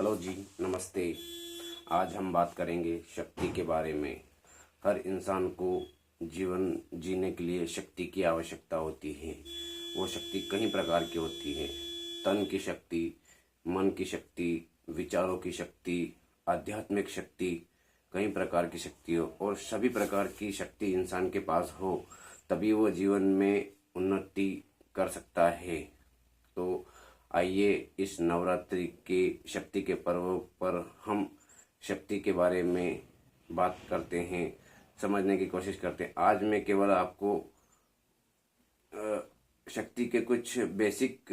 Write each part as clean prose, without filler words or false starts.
Hello जी, नमस्ते। आज हम बात करेंगे शक्ति के बारे में। हर इंसान को जीवन जीने के लिए शक्ति की आवश्यकता होती है। वो शक्ति कई प्रकार की होती है। तन की शक्ति, मन की शक्ति, विचारों की शक्ति, आध्यात्मिक शक्ति, कई प्रकार की शक्ति हो और सभी प्रकार की शक्ति इंसान के पास हो तभी वो जीवन में उन्नति कर सकता है। तो आइए इस नवरात्रि के शक्ति के पर्व पर हम शक्ति के बारे में बात करते हैं, समझने की कोशिश करते हैं। आज मैं केवल आपको शक्ति के कुछ बेसिक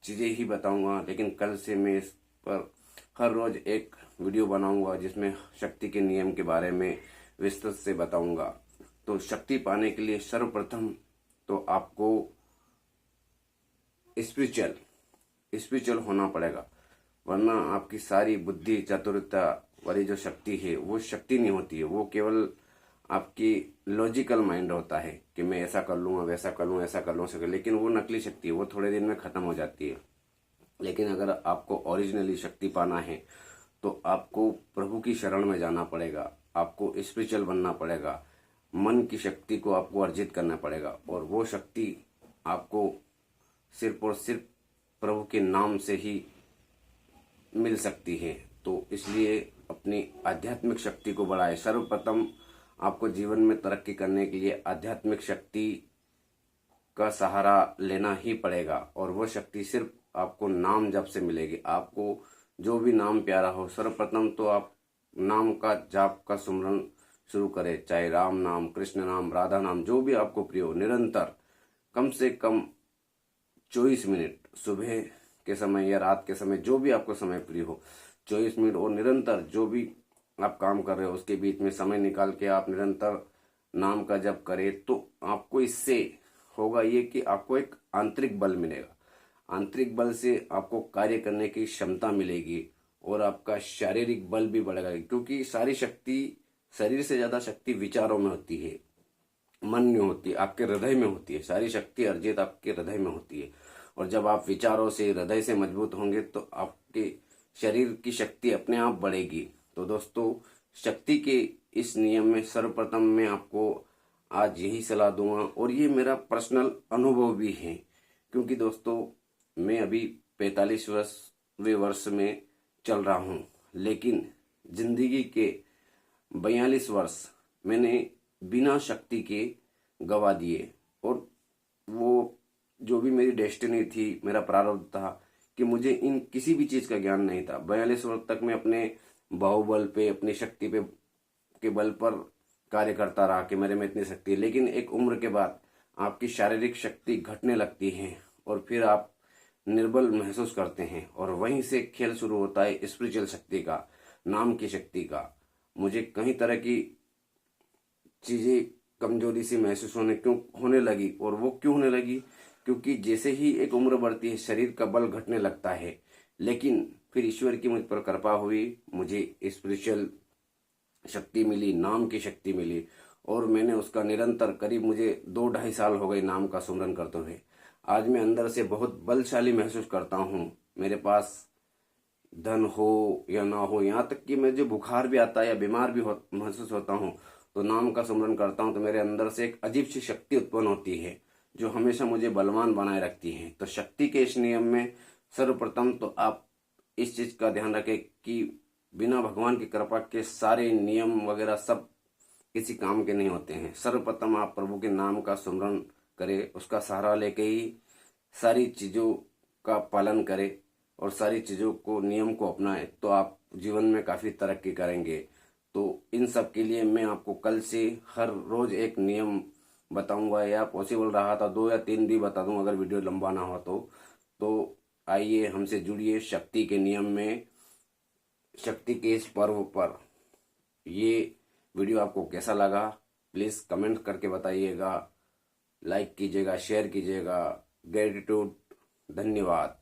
चीज़ें ही बताऊंगा, लेकिन कल से मैं इस पर हर रोज़ एक वीडियो बनाऊंगा जिसमें शक्ति के नियम के बारे में विस्तृत से बताऊंगा। तो शक्ति पाने के लिए सर्वप्रथम तो आपको स्पिरिचुअल होना पड़ेगा, वरना आपकी सारी बुद्धि चतुरता वाली जो शक्ति है वो शक्ति नहीं होती है। वो केवल आपकी लॉजिकल माइंड होता है कि मैं ऐसा कर लूँगा, वैसा कर लूँ, ऐसा कर लूँ, ऐसा कर, लेकिन वो नकली शक्ति है, वो थोड़े दिन में खत्म हो जाती है। लेकिन अगर आपको ओरिजिनली शक्ति पाना है तो आपको प्रभु की शरण में जाना पड़ेगा, आपको स्पिरिचुअल बनना पड़ेगा, मन की शक्ति को आपको अर्जित करना पड़ेगा और वो शक्ति आपको सिर्फ और सिर्फ प्रभु के नाम से ही मिल सकती है। तो इसलिए अपनी आध्यात्मिक शक्ति को बढ़ाएं। सर्वप्रथम आपको जीवन में तरक्की करने के लिए आध्यात्मिक शक्ति का सहारा लेना ही पड़ेगा और वो शक्ति सिर्फ आपको नाम जप से मिलेगी। आपको जो भी नाम प्यारा हो, सर्वप्रथम तो आप नाम का जाप का सुमरन शुरू करें, चाहे राम नाम, कृष्ण नाम, राधा नाम, जो भी आपको प्रिय हो। निरंतर कम से कम 24 मिनट सुबह के समय या रात के समय, जो भी आपको समय प्रिय हो, 24 मिनट और निरंतर जो भी आप काम कर रहे हो उसके बीच में समय निकाल के आप निरंतर नाम का जप करें तो आपको इससे होगा ये कि आपको एक आंतरिक बल मिलेगा। आंतरिक बल से आपको कार्य करने की क्षमता मिलेगी और आपका शारीरिक बल भी बढ़ेगा, क्योंकि सारी शक्ति, शरीर से ज्यादा शक्ति विचारों में होती है, मन में होती है, आपके हृदय में होती है। सारी शक्ति अर्जित आपके हृदय में होती है और जब आप विचारों से, हृदय से मजबूत होंगे तो आपके शरीर की शक्ति अपने आप बढ़ेगी। तो दोस्तों, शक्ति के इस नियम में सर्वप्रथम मैं आपको आज यही सलाह दूंगा और ये मेरा पर्सनल अनुभव भी है, क्योंकि दोस्तों मैं अभी 45वें वर्ष में चल रहा हूँ, लेकिन जिंदगी के 42 वर्ष मैंने बिना शक्ति के गवा दिए और वो जो भी मेरी डेस्टिनी थी, मेरा प्रारब्ध था कि मुझे इन किसी भी चीज का ज्ञान नहीं था। 42 वर्ष तक मैं अपने बाहुबल पे, अपनी शक्ति पे के बल पर कार्य करता रहा कि मेरे में इतनी शक्ति है, लेकिन एक उम्र के बाद आपकी शारीरिक शक्ति घटने लगती है और फिर आप निर्बल महसूस करते हैं और वहीं से खेल शुरू होता है स्पिरिचुअल शक्ति का, नाम की शक्ति का। मुझे कई तरह की चीजें कमजोरी सी महसूस होने लगी और वो क्यों होने लगी? क्योंकि जैसे ही एक उम्र बढ़ती है शरीर का बल घटने लगता है, लेकिन फिर ईश्वर की मुझ पर कृपा हुई, मुझे स्पिरिचुअल शक्ति मिली, नाम की शक्ति मिली और मैंने उसका निरंतर करीब मुझे 2-2.5 साल हो गए नाम का सुमरन करते हुए। आज मैं अंदर से बहुत बलशाली महसूस करता हूँ। मेरे पास धन हो या ना हो, यहाँ तक कि मैं जो बुखार भी आता है या बीमार भी महसूस होता हूँ तो नाम का सुमरन करता हूँ तो मेरे अंदर से एक अजीब सी शक्ति उत्पन्न होती है जो हमेशा मुझे बलवान बनाए रखती है। तो शक्ति के इस नियम में सर्वप्रथम तो आप इस चीज का ध्यान रखें कि बिना भगवान की कृपा के सारे नियम वगैरह सब किसी काम के नहीं होते हैं। सर्वप्रथम आप प्रभु के नाम का सुमरन करें, उसका सहारा लेके ही सारी चीजों का पालन करें और सारी चीजों को, नियम को अपनाएं तो आप जीवन में काफी तरक्की करेंगे। तो इन सब के लिए मैं आपको कल से हर रोज एक नियम बताऊंगा, या पॉसिबल रहा था 2 या 3 भी बता दूंगा अगर वीडियो लंबा ना हो तो आइए हमसे जुड़िए शक्ति के नियम में, शक्ति के इस पर्व पर। ये वीडियो आपको कैसा लगा प्लीज कमेंट करके बताइएगा, लाइक कीजिएगा, शेयर कीजिएगा। ग्रेटिट्यूड, धन्यवाद।